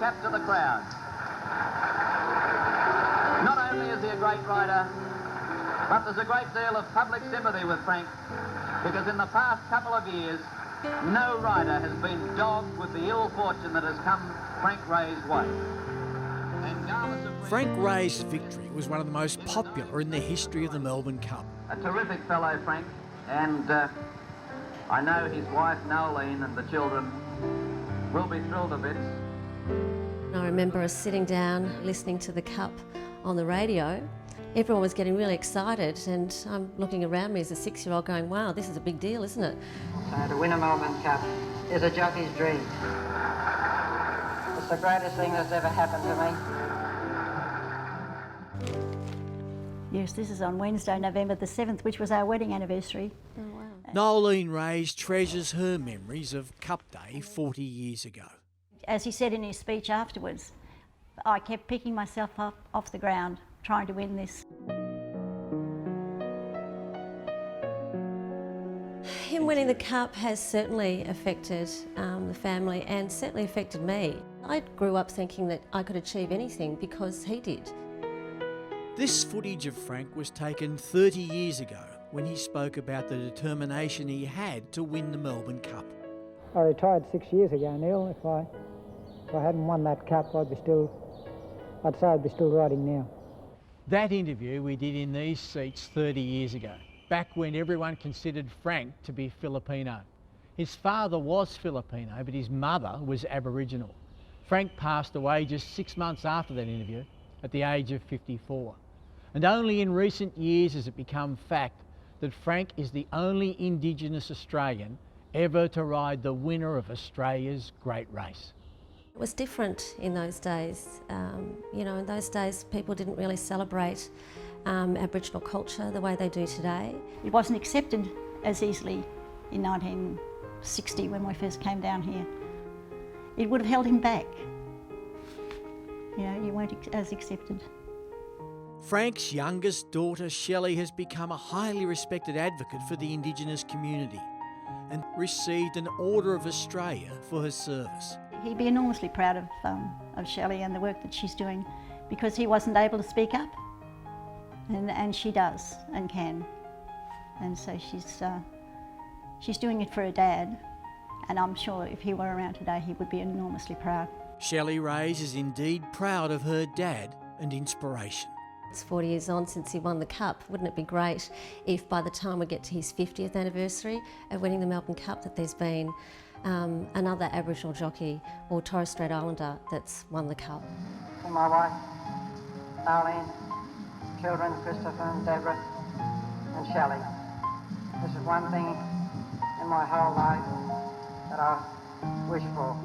cap to the crowd. Not only is he a great rider, but there's a great deal of public sympathy with Frank, because in the past couple of years, no rider has been dogged with the ill fortune that has come Frank Reyes' way. Frank Reyes' victory was one of the most popular in the history of the Melbourne Cup. A terrific fellow, Frank, and I know his wife, Nolene, and the children will be thrilled to bits. I remember us sitting down, listening to the Cup on the radio. Everyone was getting really excited, and I'm looking around me as a 6-year-old going, wow, this is a big deal, isn't it? So to win a Melbourne Cup is a jockey's dream. It's the greatest thing that's ever happened to me. Yes, this is on Wednesday, November the 7th, which was our wedding anniversary. Oh, wow. Nolene Reyes treasures her memories of Cup Day 40 years ago. As he said in his speech afterwards, I kept picking myself up off the ground, trying to win this. Him winning the Cup has certainly affected the family and certainly affected me. I grew up thinking that I could achieve anything because he did. This footage of Frank was taken 30 years ago when he spoke about the determination he had to win the Melbourne Cup. I retired 6 years ago, Neil. If I hadn't won that cup, I'd say I'd be still riding now. That interview we did in these seats 30 years ago, back when everyone considered Frank to be Filipino. His father was Filipino, but his mother was Aboriginal. Frank passed away just 6 months after that interview, at the age of 54. And only in recent years has it become fact that Frank is the only Indigenous Australian ever to ride the winner of Australia's great race. It was different in those days. You know, in those days people didn't really celebrate Aboriginal culture the way they do today. It wasn't accepted as easily in 1960 when we first came down here. It would have held him back. You know, you weren't as accepted. Frank's youngest daughter, Shelley, has become a highly respected advocate for the Indigenous community and received an Order of Australia for her service. He'd be enormously proud of Shelley and the work that she's doing, because he wasn't able to speak up, and she does and can. And so she's doing it for her dad, and I'm sure if he were around today he would be enormously proud. Shelley Reyes is indeed proud of her dad and inspiration. It's 40 years on since he won the Cup. Wouldn't it be great if by the time we get to his 50th anniversary of winning the Melbourne Cup that there's been another Aboriginal jockey or Torres Strait Islander that's won the Cup. For my wife, Arlene, children, Christopher and Deborah and Shelley. This is one thing in my whole life that I wish for.